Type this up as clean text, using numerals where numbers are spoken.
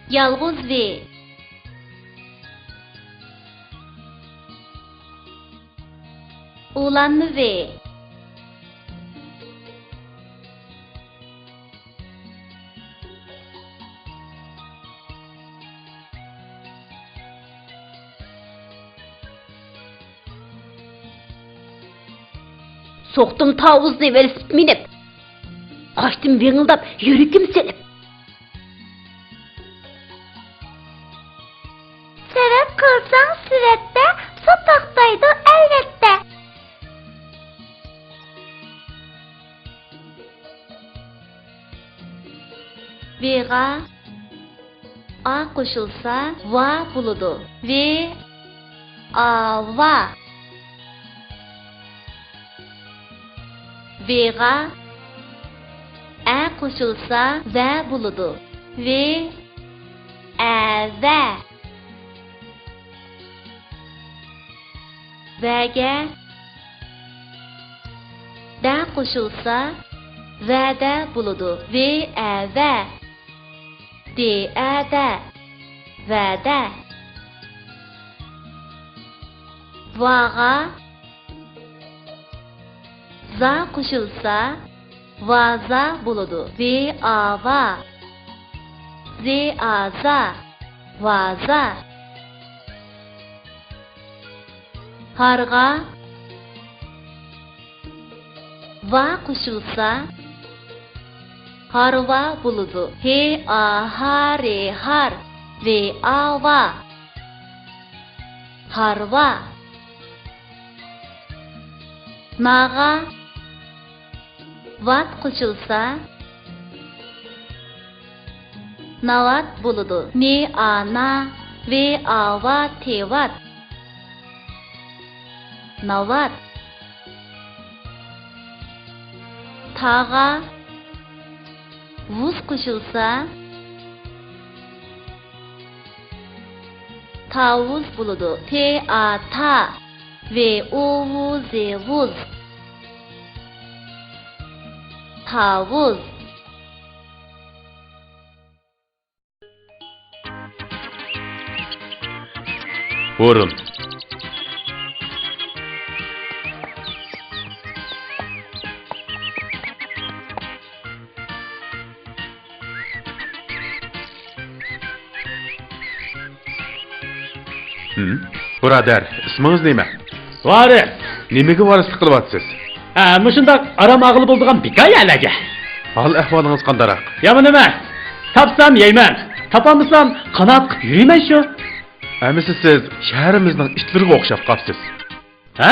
Yalğız V. Ulanma V. Soqtun tavuzni velosiped minib. Qaçtım vingildab, yürükim selip. Sebep kılsan süvette, sotaktaydı elbette. V'ga A qo'shilsa va bo'ladi. V A va. V'ga A qo'shilsa va bo'ladi. V A va. V'ga da qo'shilsa va'da bo'ladi. V A va. D A da. Va'da. Vaga za qo'shilsa vaza bo'ladi. V A va. Z A za. Vaza. Harga va qo'shilsa harva bo'ladi. He a hare har. V A va. Harva. Naga vat qo'shilsa navat bo'ladi. Ne a na. V A va tevat. Navat. Taga vuz qo'shilsa tavuz bo'ladi. T A ta. V U vu Z vuz. Tavuz. O'rin. Birodar, ismingiz nima? Varis. Nimaga varislik qilyapsiz? Mushundaq aram ag'il bo'ldigan hikoyalarga. Hol ahvolingiz qandaroq? Yomon emas. Topsam yeyman. Topolmasam qanot qilib yuriyman shu. Amisi siz shahrimizning itlariga o'xshab qolibsiz. Ha?